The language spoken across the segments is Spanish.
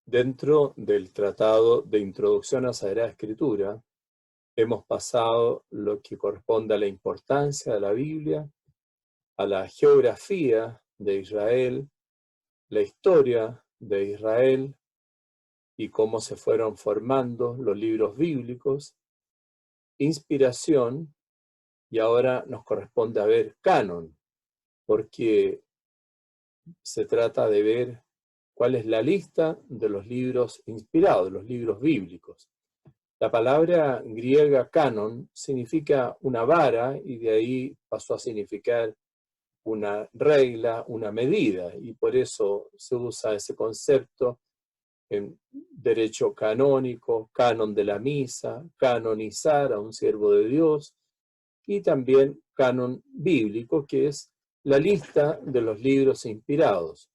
Dentro del Tratado de Introducción a Sagrada Escritura, hemos pasado lo que corresponde a la importancia de la Biblia, a la geografía de Israel, la historia de Israel y cómo se fueron formando los libros bíblicos, inspiración, y ahora nos corresponde a ver canon, porque se trata de ver cuál es la lista de los libros inspirados, de los libros bíblicos. La palabra griega canon significa una vara y de ahí pasó a significar una regla, una medida, y por eso se usa ese concepto en derecho canónico, canon de la misa, canonizar a un siervo de Dios, y también canon bíblico, que es la lista de los libros inspirados.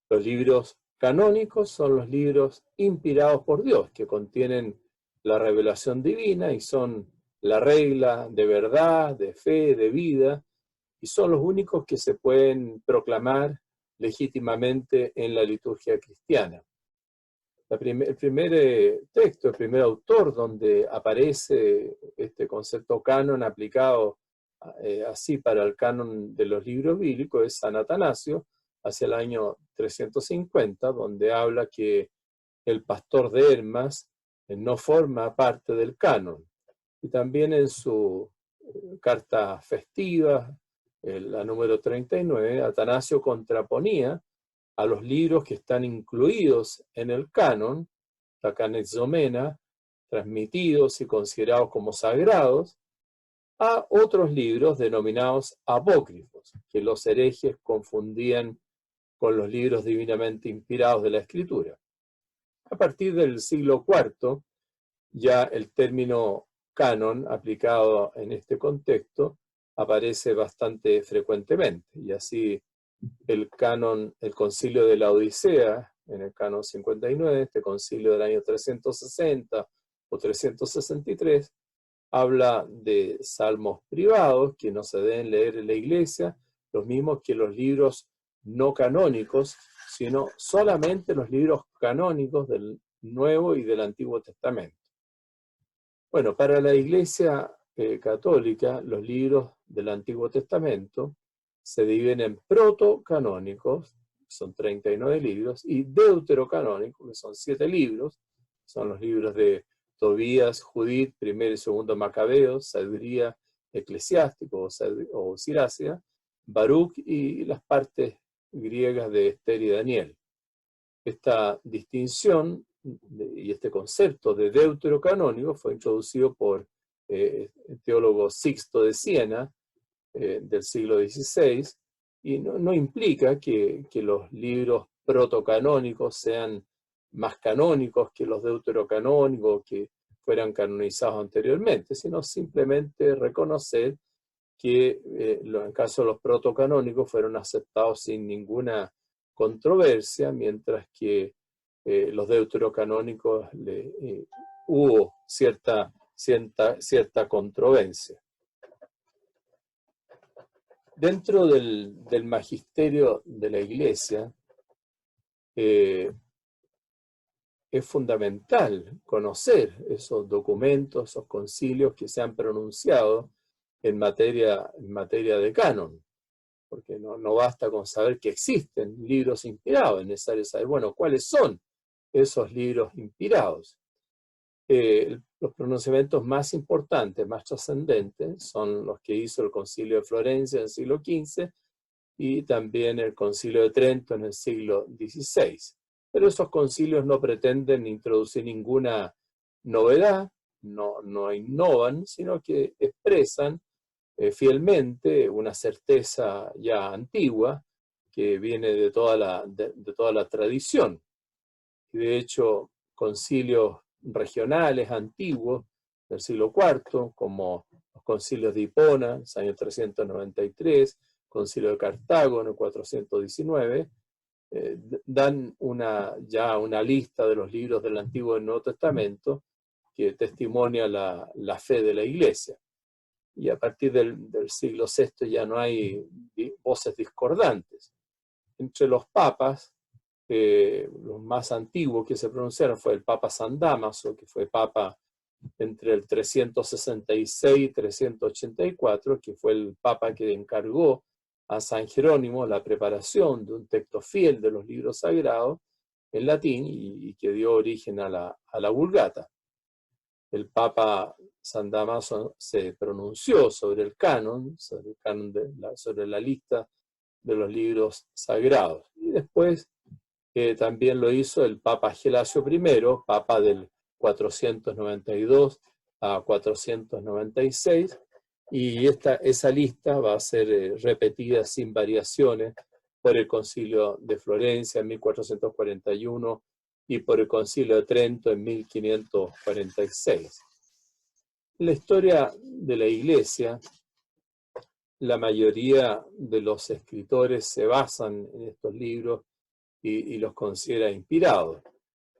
Los libros canónicos son los libros inspirados por Dios, que contienen la revelación divina y son la regla de verdad, de fe, de vida, y son los únicos que se pueden proclamar legítimamente en la liturgia cristiana. El primer texto, el primer autor donde aparece este concepto canon aplicado así para el canon de los libros bíblicos es San Atanasio, hacia el año 350, donde habla que el pastor de Hermas no forma parte del canon. Y también en su carta festiva, la número 39, Atanasio contraponía a los libros que están incluidos en el canon, la canexomena, transmitidos y considerados como sagrados, a otros libros denominados apócrifos, que los herejes confundían con los libros divinamente inspirados de la Escritura. A partir del siglo IV, ya el término canon aplicado en este contexto aparece bastante frecuentemente, y así el concilio de la Odisea, en el canon 59, este concilio del año 360 o 363, habla de salmos privados que no se deben leer en la iglesia, los mismos que los libros no canónicos, sino solamente los libros canónicos del Nuevo y del Antiguo Testamento. Bueno, para la Iglesia católica, los libros del Antiguo Testamento se dividen en protocanónicos, que son 39 libros, y deuterocanónicos, que son 7 libros, son los libros de Tobías, Judith, primero y segundo Macabeos, Sabiduría Eclesiástico o Siracia, Baruch y las partes griegas de Esther y Daniel. Esta distinción y este concepto de deuterocanónico fue introducido por el teólogo Sixto de Siena del siglo XVI, y no implica que los libros protocanónicos sean más canónicos que los deuterocanónicos que fueran canonizados anteriormente, sino simplemente reconocer que en el caso de los protocanónicos fueron aceptados sin ninguna controversia, mientras que los deuterocanónicos hubo cierta controversia. Dentro del magisterio de la Iglesia, es fundamental conocer esos documentos, esos concilios que se han pronunciado en materia de canon, porque no basta con saber que existen libros inspirados, es necesario saber, bueno, cuáles son esos libros inspirados. Los pronunciamientos más importantes, más trascendentes, son los que hizo el Concilio de Florencia en el siglo XV y también el Concilio de Trento en el siglo XVI. Pero esos concilios no pretenden introducir ninguna novedad, no innovan, sino que expresan fielmente una certeza ya antigua que viene de toda la tradición. Y de hecho, concilios regionales antiguos del siglo IV, como los concilios de Hipona, en el año 393, concilio de Cartago en el 419, dan ya una lista de los libros del Antiguo y del Nuevo Testamento que testimonia la fe de la Iglesia. Y a partir del siglo VI ya no hay voces discordantes. Entre los papas los más antiguos que se pronunciaron fue el Papa San Dámaso, que fue Papa entre el 366 y 384, que fue el Papa que encargó a San Jerónimo la preparación de un texto fiel de los libros sagrados en latín y que dio origen a la Vulgata. El Papa San Dámaso se pronunció sobre el canon, sobre la lista de los libros sagrados. Y después también lo hizo el Papa Gelasio I, Papa del 492 a 496, y esa lista va a ser repetida sin variaciones por el Concilio de Florencia en 1441 y por el Concilio de Trento en 1546. En la historia de la Iglesia, la mayoría de los escritores se basan en estos libros y los considera inspirados.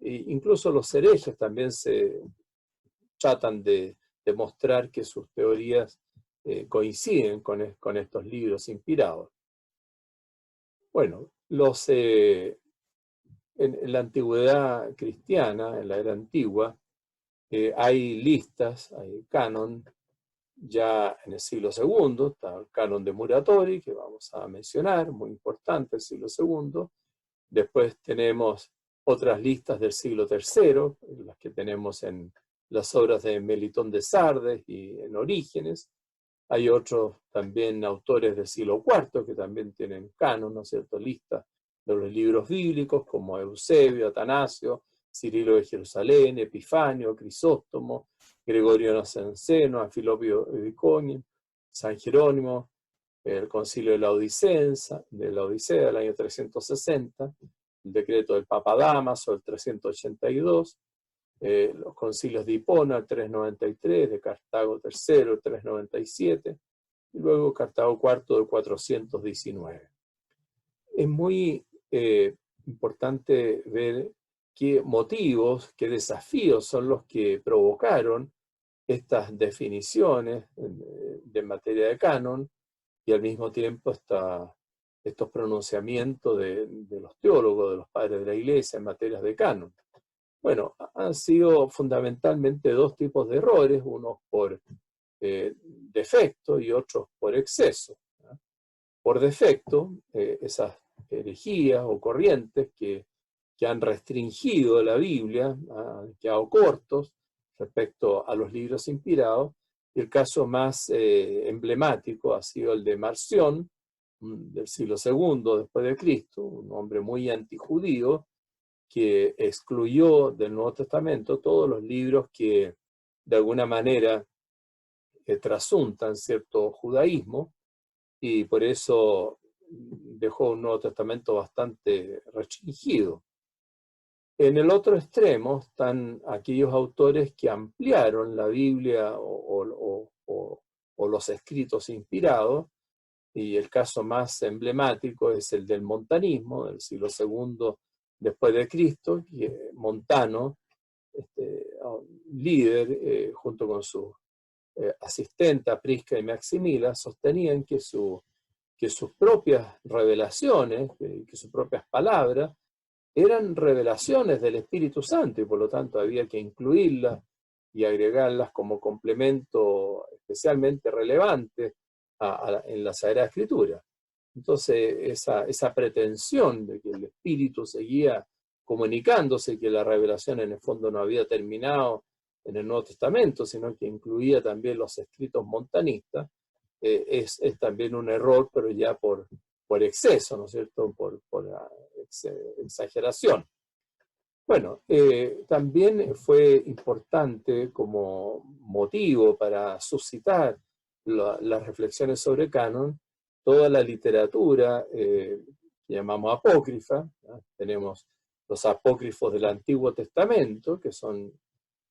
Incluso los herejes también se tratan de demostrar que sus teorías coinciden con estos libros inspirados. Bueno, en la antigüedad cristiana, en la era antigua, hay listas, hay canon. Ya en el siglo II está el canon de Muratori, que vamos a mencionar, muy importante, el siglo II. Después tenemos otras listas del siglo III, las que tenemos en las obras de Melitón de Sardes y en Orígenes. Hay otros también autores del siglo IV que también tienen canon, ¿no es cierto?, listas de los libros bíblicos, como Eusebio, Atanasio, Cirilo de Jerusalén, Epifanio, Crisóstomo, Gregorio Nacianceno, Anfilopio Eviconio, San Jerónimo, el Concilio de la Odisea del año 360, el decreto del Papa Dámaso, el 382, los concilios de Hipona, el 393, de Cartago III, el 397, y luego Cartago IV, el 419. Es muy importante ver qué motivos, qué desafíos son los que provocaron estas definiciones de materia de canon y al mismo tiempo estos pronunciamientos de los teólogos, de los padres de la Iglesia en materias de canon. Bueno, han sido fundamentalmente dos tipos de errores, unos por defecto y otros por exceso. Por defecto, esas herejías o corrientes que han restringido la Biblia, han quedado cortos respecto a los libros inspirados. Y el caso más emblemático ha sido el de Marción, del siglo II después de Cristo, un hombre muy antijudío, que excluyó del Nuevo Testamento todos los libros que de alguna manera trasuntan cierto judaísmo, y por eso dejó un Nuevo Testamento bastante restringido. En el otro extremo están aquellos autores que ampliaron la Biblia o los escritos inspirados, y el caso más emblemático es el del montanismo, del siglo II después de Cristo, que Montano, líder, junto con su asistenta Prisca y Maximila, sostenían que sus propias revelaciones, que sus propias palabras, eran revelaciones del Espíritu Santo, y por lo tanto había que incluirlas y agregarlas como complemento especialmente relevante en la Sagrada Escritura. Entonces, esa pretensión de que el Espíritu seguía comunicándose, que la revelación en el fondo no había terminado en el Nuevo Testamento, sino que incluía también los escritos montanistas, es también un error, pero ya por exceso, ¿no es cierto?, por exageración. Bueno, también fue importante como motivo para suscitar las reflexiones sobre canon, toda la literatura que llamamos apócrifa, ¿no? Tenemos los apócrifos del Antiguo Testamento, que son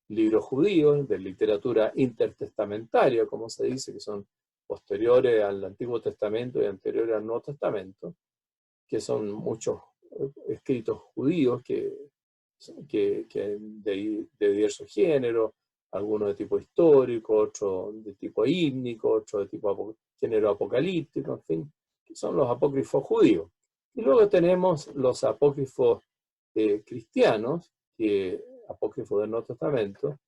libros judíos de literatura intertestamentaria, como se dice, que son posteriores al Antiguo Testamento y anteriores al Nuevo Testamento, que son muchos escritos judíos que de diversos géneros, algunos de tipo histórico, otros de tipo hímnico, otros de tipo género apocalíptico, en fin, que son los apócrifos judíos. Y luego tenemos los apócrifos cristianos, apócrifos del Nuevo Testamento,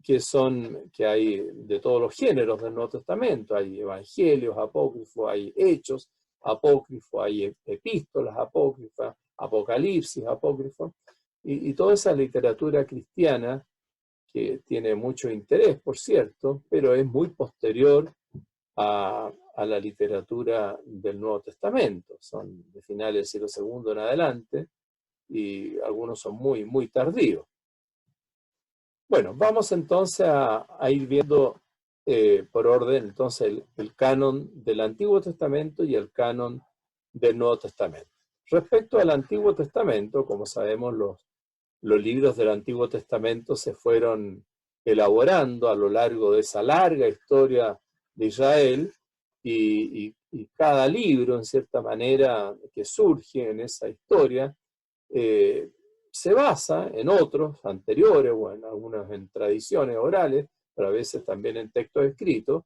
que hay de todos los géneros del Nuevo Testamento. Hay evangelios apócrifos, hay hechos apócrifos, hay epístolas apócrifas, apocalipsis apócrifos, y toda esa literatura cristiana que tiene mucho interés, por cierto, pero es muy posterior a la literatura del Nuevo Testamento. Son de finales del siglo II en adelante, y algunos son muy, muy tardíos. Bueno, vamos entonces a ir viendo por orden entonces el canon del Antiguo Testamento y el canon del Nuevo Testamento. Respecto al Antiguo Testamento, como sabemos, los libros del Antiguo Testamento se fueron elaborando a lo largo de esa larga historia de Israel, y cada libro, en cierta manera, que surge en esa historia, se basa en otros anteriores, o en algunas en tradiciones orales, pero a veces también en textos escritos,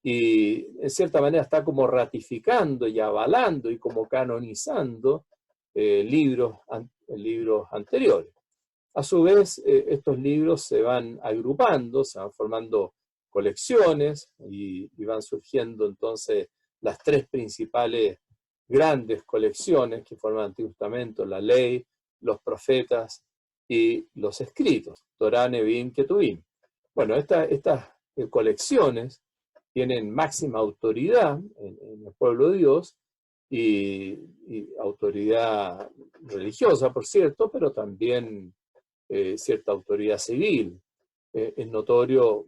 y en cierta manera está como ratificando y avalando y como canonizando libros anteriores. A su vez, estos libros se van agrupando, se van formando colecciones, y van surgiendo entonces las tres principales grandes colecciones que forman el Antiguo Testamento: la ley, los profetas y los escritos, Torá, Nevi'im, Ketuvim. Bueno, estas colecciones tienen máxima autoridad en el pueblo de Dios, y autoridad religiosa, por cierto, pero también cierta autoridad civil. Es notorio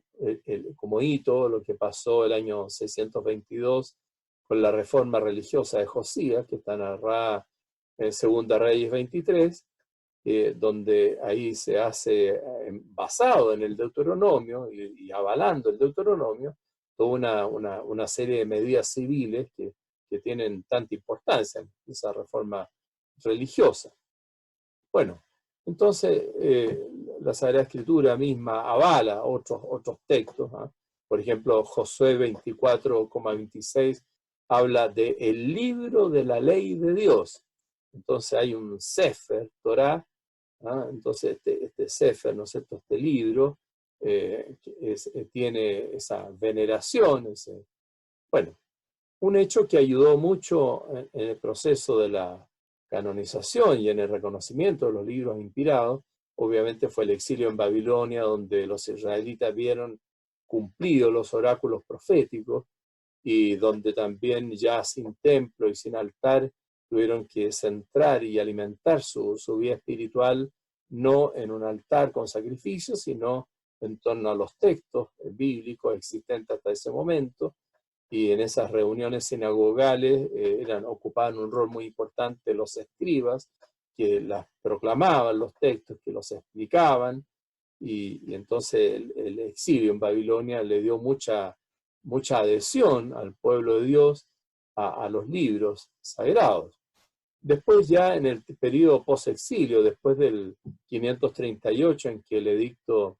como hito lo que pasó el año 622 con la reforma religiosa de Josías, que está narrada en Segunda Reyes 23, donde ahí se hace, basado en el Deuteronomio y avalando el Deuteronomio, toda una serie de medidas civiles que tienen tanta importancia en esa reforma religiosa. Bueno, entonces la Sagrada Escritura misma avala otros textos. Por ejemplo, Josué 24,26 habla de el libro de la ley de Dios. Entonces hay un Sefer, Torá. Entonces este Sefer, ¿no es cierto?, este libro tiene esa veneración, bueno, un hecho que ayudó mucho en el proceso de la canonización y en el reconocimiento de los libros inspirados, obviamente fue el exilio en Babilonia, donde los israelitas vieron cumplidos los oráculos proféticos, y donde también ya sin templo y sin altar tuvieron que centrar y alimentar su vida espiritual, no en un altar con sacrificios, sino en torno a los textos bíblicos existentes hasta ese momento. Y en esas reuniones sinagogales ocupaban un rol muy importante los escribas, que las proclamaban los textos, que los explicaban, y entonces el exilio en Babilonia le dio mucha adhesión al pueblo de Dios a los libros sagrados. Después, ya en el periodo post-exilio, después del 538, en que el edicto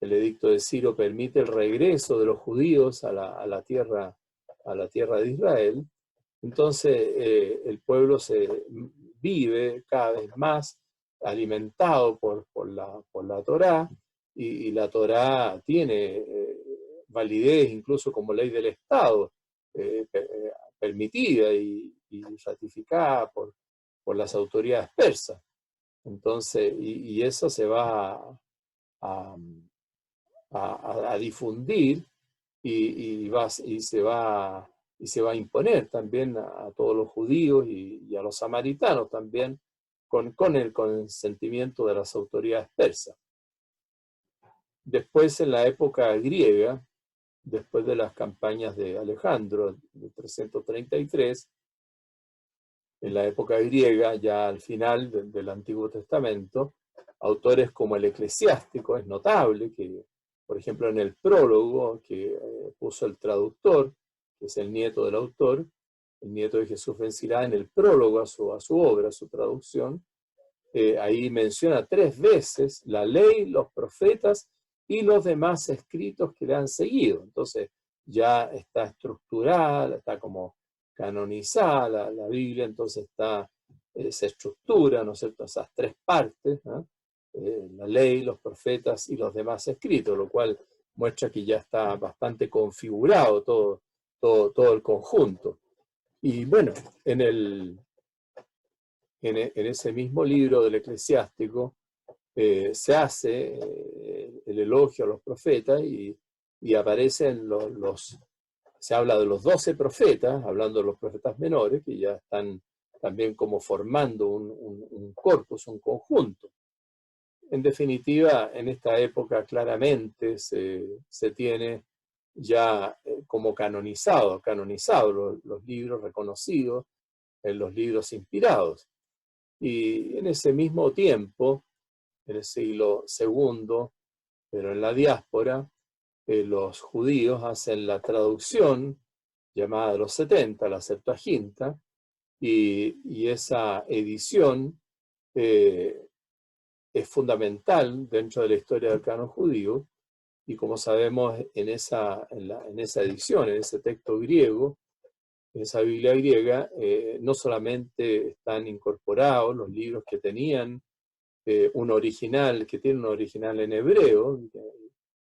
de Ciro permite el regreso de los judíos a la tierra de Israel, entonces el pueblo se vive cada vez más alimentado por la Torá, y la Torá tiene validez incluso como ley del Estado, permitida y ratificada por las autoridades persas. Entonces, y eso se va a difundir, y se va a imponer también a todos los judíos y a los samaritanos también, con el consentimiento de las autoridades persas. Después, en la época griega, después de las campañas de Alejandro, de 333, en la época griega, ya al final del Antiguo Testamento, autores como el Eclesiástico, es notable que, por ejemplo, en el prólogo que puso el traductor, que es el nieto del autor, el nieto de Jesús ben Sirá, en el prólogo a su obra, a su traducción, ahí menciona 3 veces la ley, los profetas y los demás escritos que le han seguido. Entonces ya está estructurada, está como canonizada la Biblia, entonces está se estructura, ¿no es cierto?, esas tres partes, ¿no? La ley, los profetas y los demás escritos, lo cual muestra que ya está bastante configurado todo el conjunto. Y bueno, en ese mismo libro del Eclesiástico se hace el elogio a los profetas y aparecen se habla de los 12 profetas, hablando de los profetas menores, que ya están también como formando un corpus, un conjunto. En definitiva, en esta época claramente se tiene ya como canonizados los libros reconocidos, los libros inspirados. Y en ese mismo tiempo, en el siglo II, pero en la diáspora, los judíos hacen la traducción llamada de los 70, la Septuaginta, y esa edición es fundamental dentro de la historia del canon judío, y como sabemos, en esa edición, en ese texto griego, en esa Biblia griega, no solamente están incorporados los libros que tenían que tiene un original en hebreo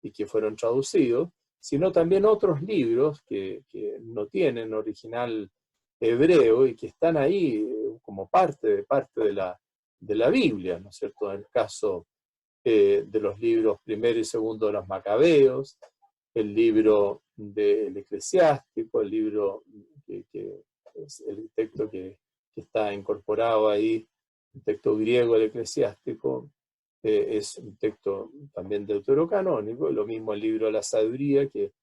y que fueron traducidos, sino también otros libros que no tienen original hebreo y que están ahí como parte de la Biblia, ¿no es cierto? En el caso de los libros primero y segundo de los Macabeos, el libro del Eclesiástico, el libro que es el texto que está incorporado ahí, el texto griego del Eclesiástico, es un texto también deuterocanónico, y lo mismo el libro de la Sabiduría, que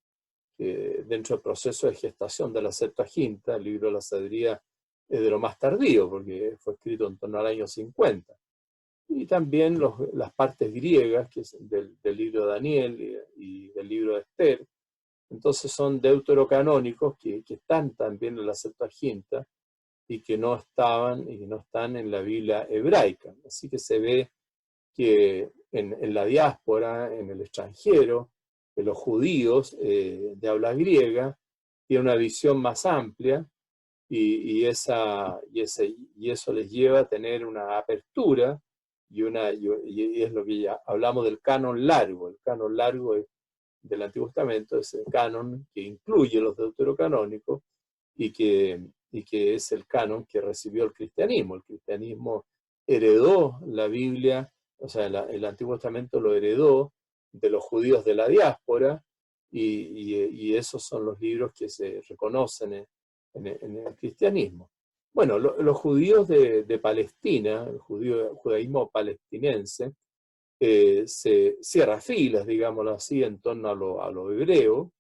dentro del proceso de gestación de la Septuaginta, el libro de la Sabiduría es de lo más tardío, porque fue escrito en torno al año 50. Y también las partes griegas, que es del libro de Daniel y del libro de Esther. Entonces son deuterocanónicos que están también en la Septuaginta y que no estaban y no están en la Biblia hebraica. Así que se ve que en la diáspora, en el extranjero, que los judíos de habla griega tienen una visión más amplia y eso les lleva a tener una apertura y es lo que ya hablamos del canon largo. El canon largo del Antiguo Testamento es el canon que incluye los deuterocanónicos y que es el canon que recibió el cristianismo. El cristianismo heredó la Biblia, o sea, el Antiguo Testamento lo heredó de los judíos de la diáspora y esos son los libros que se reconocen en el cristianismo. Bueno, los judíos de Palestina, el judaísmo palestinense, se cierra filas, digámoslo así, en torno a lo hebreo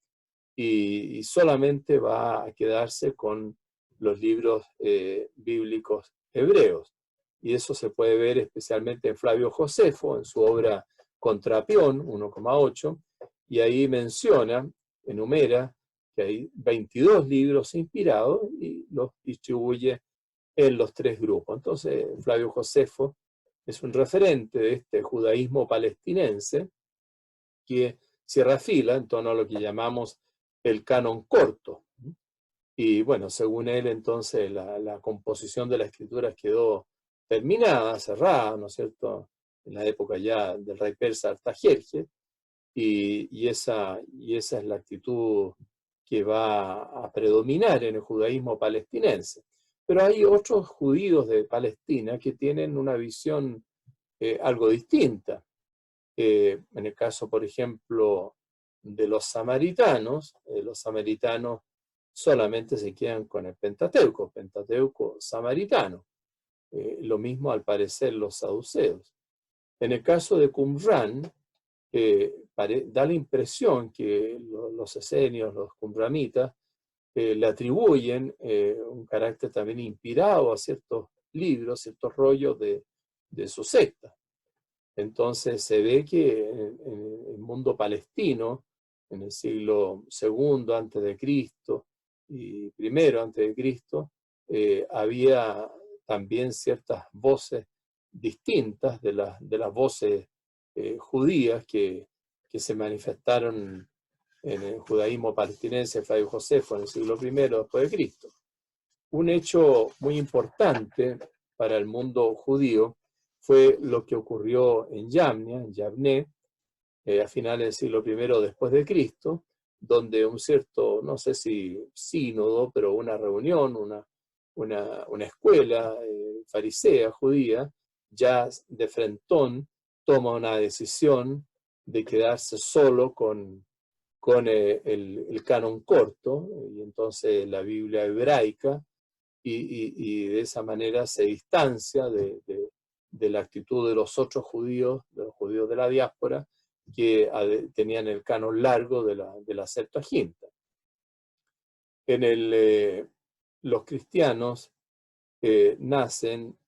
y solamente va a quedarse con los libros bíblicos hebreos. Y eso se puede ver especialmente en Flavio Josefo, en su obra Contrapión, 1,8, y ahí enumera que hay 22 libros inspirados y los distribuye en los tres grupos. Entonces, Flavio Josefo es un referente de este judaísmo palestinense que cierra fila en torno a lo que llamamos el canon corto. Y bueno, según él, entonces, la composición de la escritura quedó terminada, cerrada, ¿no es cierto?, en la época ya del rey persa Artajerjes, y esa es la actitud que va a predominar en el judaísmo palestinense. Pero hay otros judíos de Palestina que tienen una visión algo distinta. En el caso, por ejemplo, de los samaritanos solamente se quedan con el Pentateuco samaritano. Lo mismo al parecer los saduceos. En el caso de Qumran, da la impresión que los esenios, los qumramitas, le atribuyen un carácter también inspirado a ciertos libros, ciertos rollos de su secta. Entonces se ve que en el mundo palestino, en el siglo II antes de Cristo y primero antes de Cristo, había también ciertas voces distintas de las voces judías que se manifestaron en el judaísmo palestinense, Flavio Josefo, en el siglo I después de Cristo. Un hecho muy importante para el mundo judío fue lo que ocurrió en Yamnia, en Yavné, a finales del siglo I después de Cristo, donde un cierto, no sé si sínodo, pero una reunión, una escuela farisea judía, ya de frentón toma una decisión de quedarse solo con el canon corto, y entonces la Biblia hebraica, y de esa manera se distancia de la actitud de los otros judíos, de los judíos de la diáspora, que tenían el canon largo de la Septuaginta. Los cristianos nacen,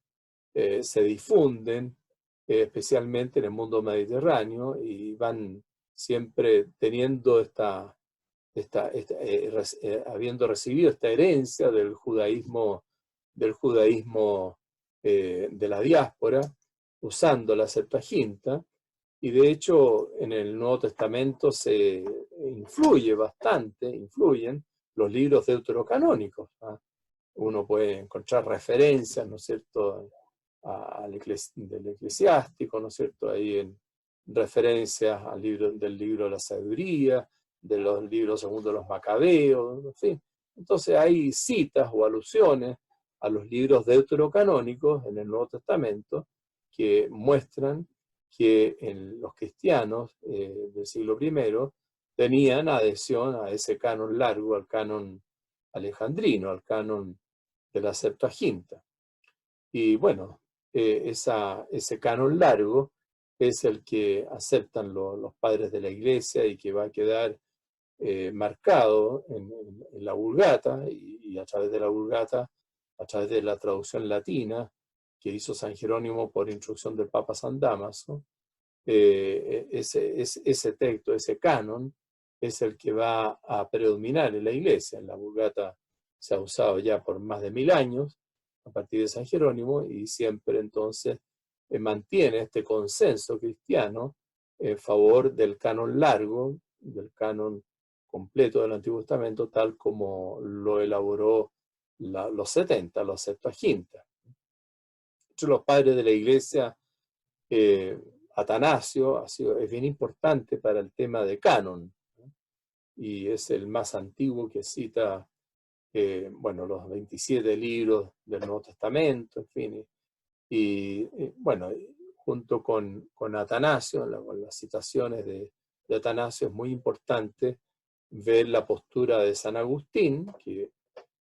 se difunden, especialmente en el mundo mediterráneo, y van siempre teniendo habiendo recibido esta herencia del judaísmo de la diáspora, usando la Septuaginta, y de hecho en el Nuevo Testamento se influyen los libros deuterocanónicos, ¿no? Uno puede encontrar referencias, ¿no es cierto?, del eclesiástico, ¿no es cierto?, ahí en referencias del libro de la sabiduría, de los libros segundo los macabeos, en fin. Entonces hay citas o alusiones a los libros deuterocanónicos en el Nuevo Testamento que muestran que los cristianos del siglo I tenían adhesión a ese canon largo, al canon alejandrino, al canon de la Septuaginta. Y bueno, ese canon largo es el que aceptan los padres de la Iglesia y que va a quedar marcado en la Vulgata, y a través de la Vulgata, a través de la traducción latina que hizo San Jerónimo por instrucción del Papa San Dámaso, ese texto, ese canon, es el que va a predominar en la Iglesia. En la Vulgata se ha usado ya por más de 1000 años, a partir de San Jerónimo, y siempre entonces mantiene este consenso cristiano en favor del canon largo, del canon completo del Antiguo Testamento, tal como lo elaboró los 70, los Septuaginta. Los padres de la Iglesia, Atanasio es bien importante para el tema de canon, ¿no? Y es el más antiguo que cita los 27 libros del Nuevo Testamento, en fin. Y bueno, junto con Atanasio, con las citaciones de Atanasio, es muy importante ver la postura de San Agustín, que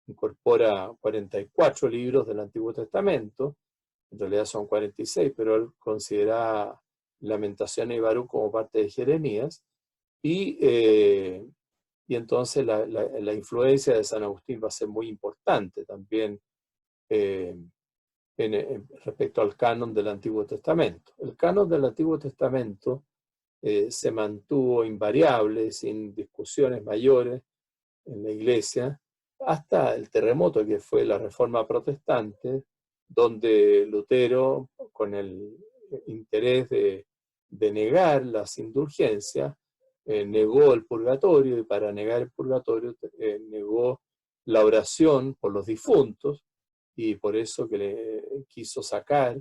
incorpora 44 libros del Antiguo Testamento. En realidad son 46, pero él considera Lamentaciones y Baruch como parte de Jeremías, y entonces la influencia de San Agustín va a ser muy importante también respecto al canon del Antiguo Testamento. El canon del Antiguo Testamento se mantuvo invariable, sin discusiones mayores en la Iglesia, hasta el terremoto que fue la Reforma Protestante, donde Lutero, con el interés de negar las indulgencias, negó el purgatorio, y para negar el purgatorio negó la oración por los difuntos, y por eso que le quiso sacar,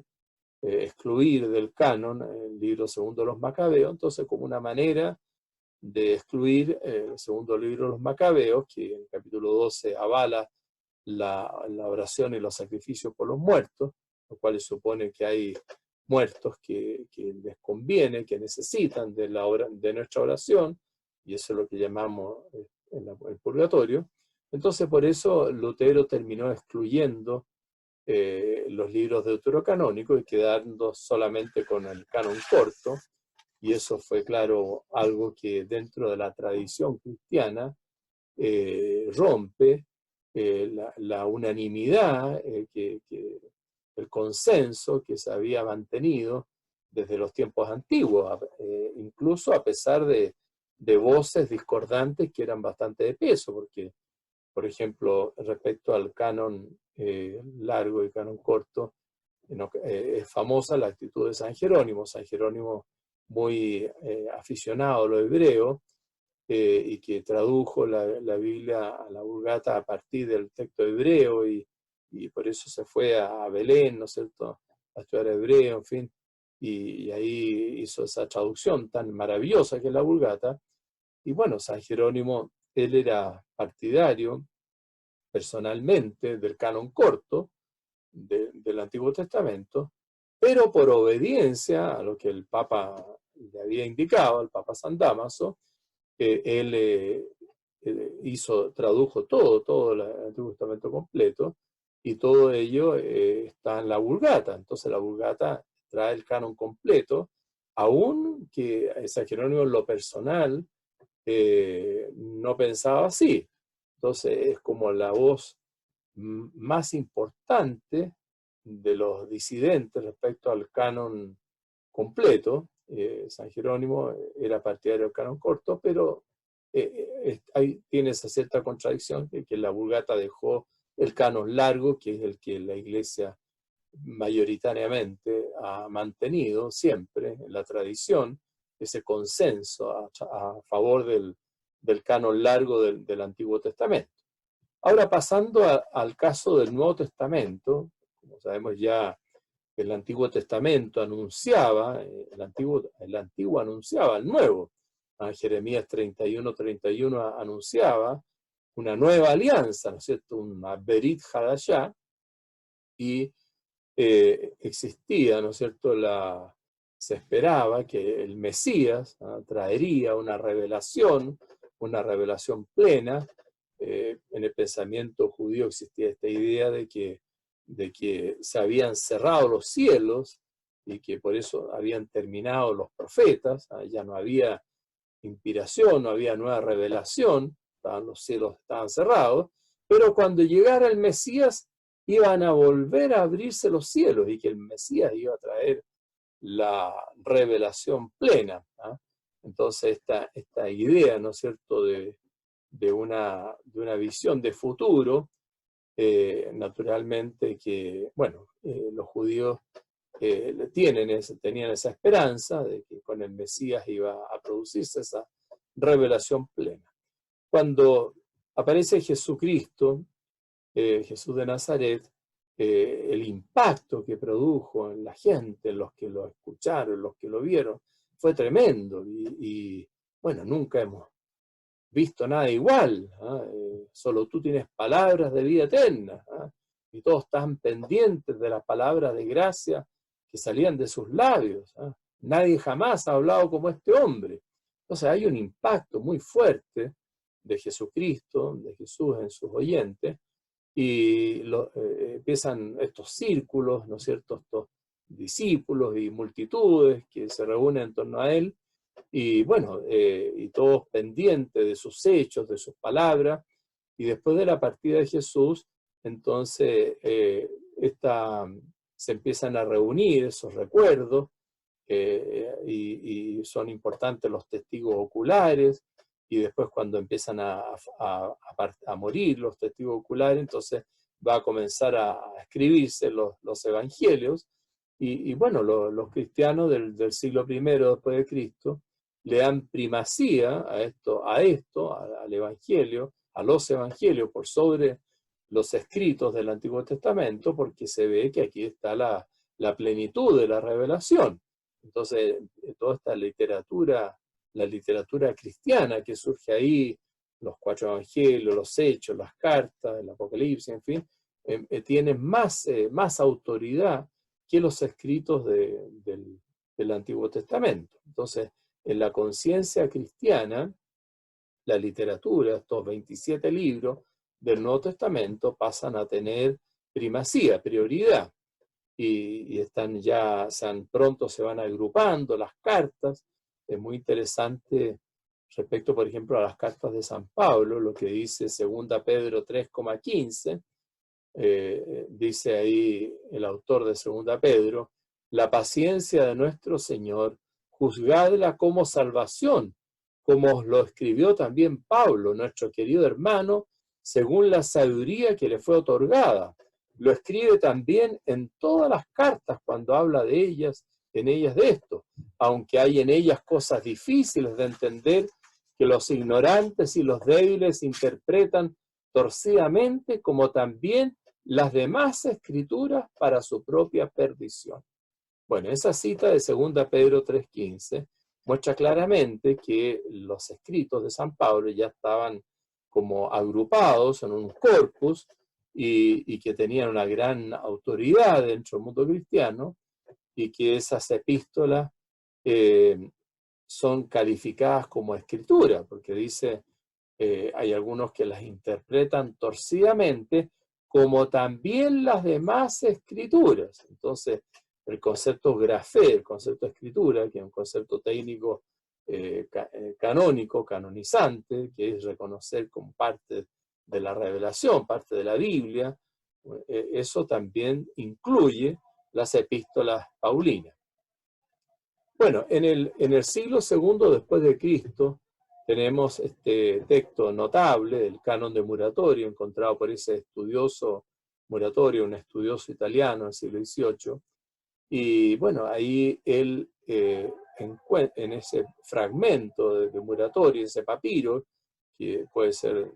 excluir del canon el libro segundo de los Macabeos, entonces como una manera de excluir el segundo libro de los Macabeos, que en el capítulo 12 avala la oración y los sacrificios por los muertos, lo cual supone que hay muertos que les conviene, que necesitan de nuestra oración, y eso es lo que llamamos el purgatorio. Entonces por eso Lutero terminó excluyendo los libros deuterocanónicos y quedando solamente con el canon corto, y eso fue, claro, algo que dentro de la tradición cristiana rompe la unanimidad, el consenso que se había mantenido desde los tiempos antiguos, incluso a pesar de voces discordantes que eran bastante de peso, porque, por ejemplo, respecto al canon largo y canon corto, es famosa la actitud de San Jerónimo. San Jerónimo, muy aficionado a lo hebreo, y que tradujo la Biblia a la Vulgata a partir del texto hebreo, y y por eso se fue a Belén, ¿no es cierto?, a estudiar hebreo, en fin, y ahí hizo esa traducción tan maravillosa que es la Vulgata. Y bueno, San Jerónimo, él era partidario personalmente del canon corto del Antiguo Testamento, pero por obediencia a lo que el Papa le había indicado, el Papa San Dámaso, él tradujo todo el Antiguo Testamento completo, y todo ello está en la Vulgata. Entonces la Vulgata trae el canon completo, aún que San Jerónimo en lo personal no pensaba así. Entonces es como la voz más importante de los disidentes respecto al canon completo. San Jerónimo era partidario del canon corto, pero ahí tiene esa cierta contradicción, que la Vulgata dejó el canon largo, que es el que la Iglesia mayoritariamente ha mantenido siempre en la tradición, ese consenso a favor del canon largo del Antiguo Testamento. Ahora, pasando al caso del Nuevo Testamento, como sabemos ya, el Antiguo Testamento anunciaba, el Antiguo anunciaba al Nuevo. Jeremías 31:31 anunciaba una nueva alianza, ¿no es cierto?, una Berit Hadashah, y existía, ¿no es cierto?, se esperaba que el Mesías traería una revelación plena. En el pensamiento judío existía esta idea de que se habían cerrado los cielos y que por eso habían terminado los profetas, ya no había inspiración, no había nueva revelación, los cielos estaban cerrados, pero cuando llegara el Mesías iban a volver a abrirse los cielos y que el Mesías iba a traer la revelación plena. Entonces esta idea, ¿no es cierto?, de una visión de futuro, naturalmente que, bueno, los judíos tenían esa esperanza de que con el Mesías iba a producirse esa revelación plena. Cuando aparece Jesucristo, Jesús de Nazaret, el impacto que produjo en la gente, en los que lo escucharon, en los que lo vieron, fue tremendo. Y bueno, nunca hemos visto nada igual. Solo tú tienes palabras de vida eterna, y todos están pendientes de las palabras de gracia que salían de sus labios. Nadie jamás ha hablado como este hombre. Entonces hay un impacto muy fuerte de Jesucristo, de Jesús en sus oyentes, y empiezan estos círculos, ¿no es cierto?, estos discípulos y multitudes que se reúnen en torno a él, y bueno, y todos pendientes de sus hechos, de sus palabras. Y después de la partida de Jesús, entonces se empiezan a reunir esos recuerdos, y son importantes los testigos oculares, y después cuando empiezan a morir los testigos oculares, entonces va a comenzar a escribirse los evangelios, y bueno, los cristianos del siglo I después de Cristo le dan primacía al evangelio, a los evangelios por sobre los escritos del Antiguo Testamento, porque se ve que aquí está la plenitud de la revelación. Entonces, toda esta literatura, la literatura cristiana que surge ahí, los 4 evangelios, los hechos, las cartas, el Apocalipsis, en fin, tiene más autoridad que los escritos del Antiguo Testamento. Entonces, en la conciencia cristiana, la literatura, estos 27 libros del Nuevo Testamento, pasan a tener primacía, prioridad. Y pronto se van agrupando las cartas. Es muy interesante respecto, por ejemplo, a las cartas de San Pablo, lo que dice 2 Pedro 3,15. Dice ahí el autor de 2 Pedro: la paciencia de nuestro Señor, juzgadla como salvación, como os lo escribió también Pablo, nuestro querido hermano, según la sabiduría que le fue otorgada. Lo escribe también en todas las cartas cuando habla de ellas, de esto, aunque hay en ellas cosas difíciles de entender que los ignorantes y los débiles interpretan torcidamente, como también las demás escrituras para su propia perdición. Bueno, esa cita de 2 Pedro 3:15 muestra claramente que los escritos de San Pablo ya estaban como agrupados en un corpus y que tenían una gran autoridad dentro del mundo cristiano, y que esas epístolas son calificadas como escritura, porque dice, hay algunos que las interpretan torcidamente, como también las demás escrituras. Entonces, el concepto grafé, el concepto de escritura, que es un concepto técnico canónico, canonizante, que es reconocer como parte de la revelación, parte de la Biblia, eso también incluye las epístolas paulinas. Bueno, en el siglo II después de Cristo tenemos este texto notable del Canon de Muratorio, encontrado por ese estudioso Muratorio, un estudioso italiano del siglo XVIII. Y bueno, ahí él, en ese fragmento de Muratorio, ese papiro, que puede ser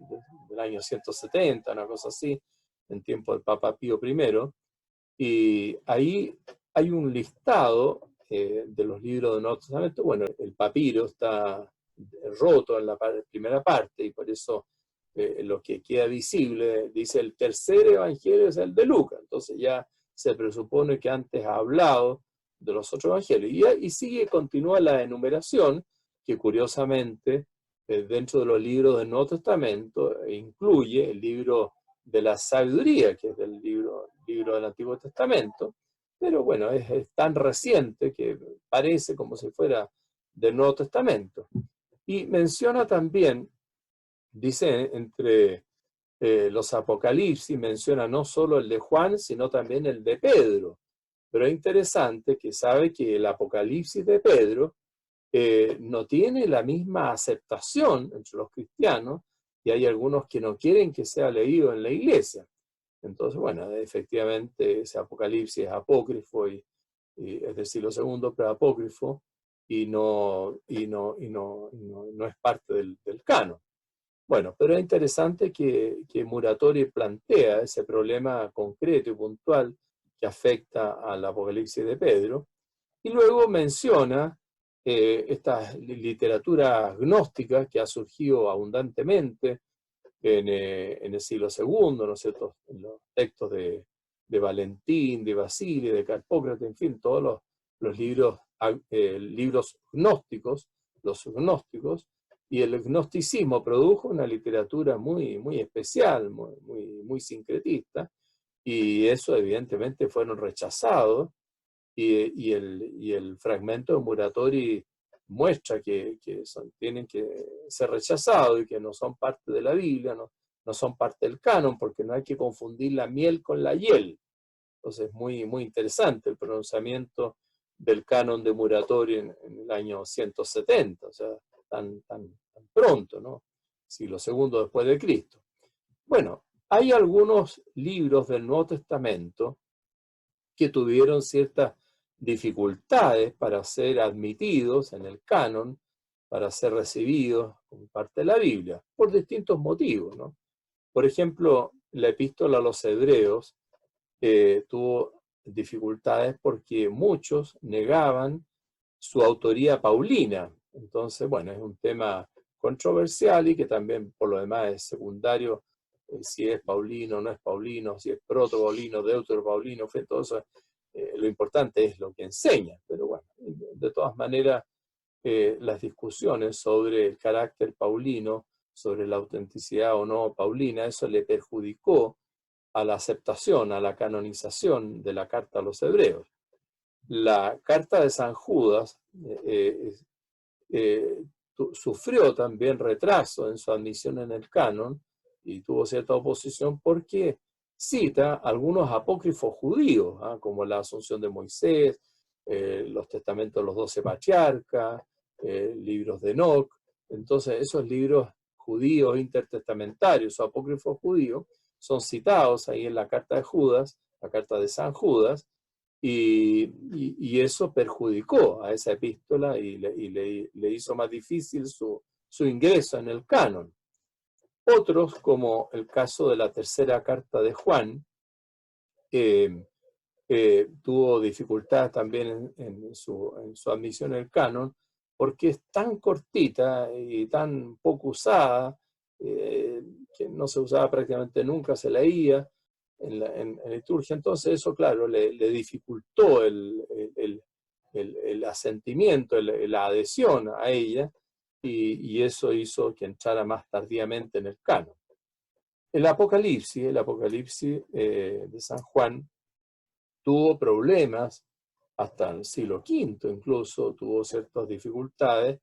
del año 170, una cosa así, en tiempo del Papa Pío I, y ahí hay un listado de los libros del Nuevo Testamento. Bueno, el papiro está roto en la primera parte, y por eso lo que queda visible dice: el tercer evangelio es el de Lucas. Entonces ya se presupone que antes ha hablado de los otros evangelios. Y continúa la enumeración, que curiosamente dentro de los libros del Nuevo Testamento incluye el libro de la sabiduría, que es del libro del Antiguo Testamento, pero bueno, es tan reciente que parece como si fuera del Nuevo Testamento. Y menciona también, dice, entre los Apocalipsis, menciona no solo el de Juan, sino también el de Pedro. Pero es interesante que sabe que el Apocalipsis de Pedro no tiene la misma aceptación entre los cristianos, y hay algunos que no quieren que sea leído en la iglesia. Entonces, bueno, efectivamente ese Apocalipsis es apócrifo, y es del siglo II, pero apócrifo, y no es parte del canon. Bueno, pero es interesante que Muratori plantea ese problema concreto y puntual que afecta al Apocalipsis de Pedro, y luego menciona esta literatura gnóstica que ha surgido abundantemente en el siglo II, ¿no es cierto?, en los textos de Valentín, de Basile, de Carpócrates, en fin, todos los libros gnósticos, los gnósticos. Y el gnosticismo produjo una literatura muy, muy especial, muy sincretista, y eso evidentemente fueron rechazados, y el fragmento de Muratori muestra que tienen que ser rechazados y que no son parte de la Biblia, no son parte del canon, porque no hay que confundir la miel con la hiel. Entonces es muy, muy interesante el pronunciamiento del canon de Muratori en el año 170, o sea, tan pronto, ¿no? Siglo II después de Cristo. Bueno, hay algunos libros del Nuevo Testamento que tuvieron ciertas dificultades para ser admitidos en el canon, para ser recibidos como parte de la Biblia, por distintos motivos, ¿no? Por ejemplo, la epístola a los hebreos tuvo dificultades porque muchos negaban su autoría paulina. Entonces, bueno, es un tema controversial y que también por lo demás es secundario, si es paulino o no es paulino, si es proto-paulino, deutero-paulino, todo eso. Lo importante es lo que enseña, pero bueno, de todas maneras, las discusiones sobre el carácter paulino, sobre la autenticidad o no paulina, eso le perjudicó a la aceptación, a la canonización de la carta a los hebreos. La carta de San Judas sufrió también retraso en su admisión en el canon, y tuvo cierta oposición porque cita algunos apócrifos judíos, como la Asunción de Moisés, los testamentos de los 12 patriarcas, libros de Enoc. Entonces esos libros judíos intertestamentarios o apócrifos judíos son citados ahí en la carta de Judas, la carta de San Judas, y eso perjudicó a esa epístola y le hizo más difícil su ingreso en el canon. Otros, como el caso de la tercera carta de Juan, tuvo dificultades también en su admisión al canon, porque es tan cortita y tan poco usada, que no se usaba prácticamente nunca, se leía en liturgia. Entonces eso, claro, le dificultó el asentimiento, la adhesión a ella, y eso hizo que entrara más tardíamente en el canon. El Apocalipsis de San Juan tuvo problemas hasta el siglo V, incluso tuvo ciertas dificultades,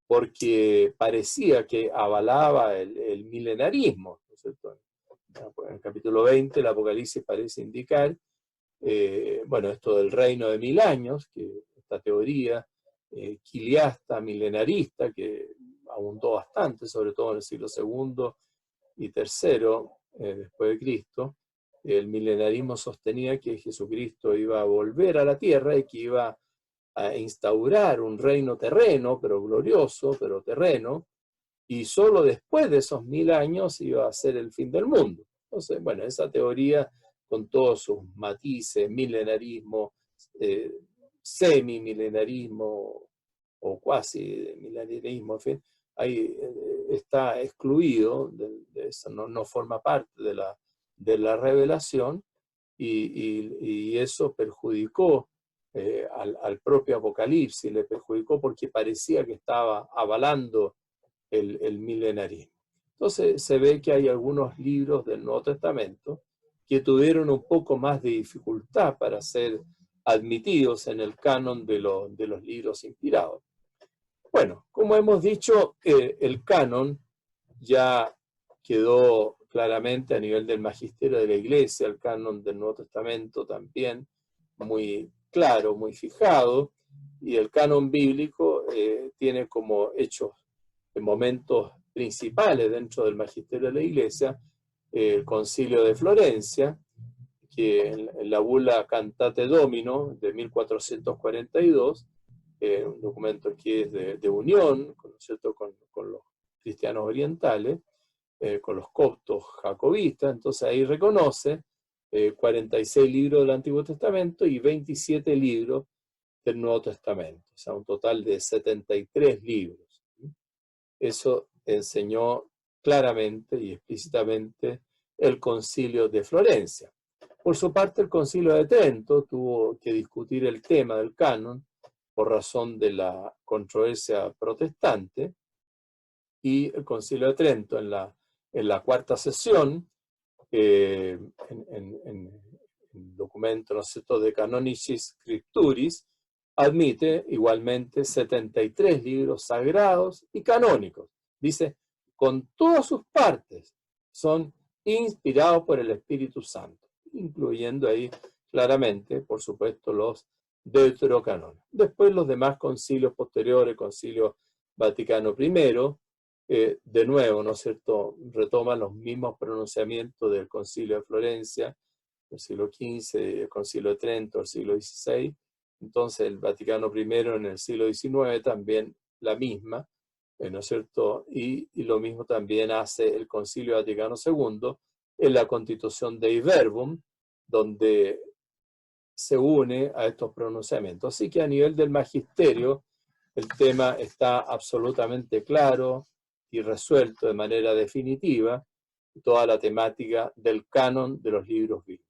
porque parecía que avalaba el milenarismo, ¿no es cierto? En el capítulo 20 el Apocalipsis parece indicar, bueno, esto del reino de 1000 años, que esta teoría quiliasta, milenarista, que abundó bastante, sobre todo en el siglo II y III después de Cristo. El milenarismo sostenía que Jesucristo iba a volver a la tierra y que iba a instaurar un reino terreno, pero glorioso, pero terreno, y solo después de esos 1000 años iba a ser el fin del mundo. Entonces, bueno, esa teoría, con todos sus matices, milenarismo, semi-milenarismo o cuasi milenarismo, en fin, ahí está excluido, de eso, no forma parte de la revelación, y eso perjudicó al propio Apocalipsis, le perjudicó porque parecía que estaba avalando el milenarismo. Entonces se ve que hay algunos libros del Nuevo Testamento que tuvieron un poco más de dificultad para ser admitidos en el canon de los libros inspirados. Bueno, como hemos dicho, el canon ya quedó claramente a nivel del magisterio de la Iglesia, el canon del Nuevo Testamento también muy claro, muy fijado, y el canon bíblico tiene como hechos en momentos principales dentro del magisterio de la Iglesia el Concilio de Florencia, que en la bula Cantate Domino de 1442, un documento que es de unión, ¿no es cierto?, con los cristianos orientales, con los coptos jacobitas. Entonces ahí reconoce 46 libros del Antiguo Testamento y 27 libros del Nuevo Testamento, o sea, un total de 73 libros. Eso enseñó claramente y explícitamente el Concilio de Florencia. Por su parte, el Concilio de Trento tuvo que discutir el tema del canon por razón de la controversia protestante, y el Concilio de Trento en la cuarta sesión, en el documento, ¿no es cierto?, de Canonicis Scripturis, admite igualmente 73 libros sagrados y canónicos. Dice, con todas sus partes, son inspirados por el Espíritu Santo, incluyendo ahí claramente, por supuesto, los deuterocanones. Después los demás concilios posteriores, Concilio Vaticano I, de nuevo, ¿no es cierto?, retoman los mismos pronunciamientos del Concilio de Florencia, del siglo XV, el Concilio de Trento, del siglo XVI. Entonces el Vaticano I en el siglo XIX también la misma, ¿no es cierto? Y lo mismo también hace el Concilio Vaticano II en la Constitución Dei Verbum, donde se une a estos pronunciamientos. Así que a nivel del magisterio, el tema está absolutamente claro y resuelto de manera definitiva, toda la temática del canon de los libros bíblicos.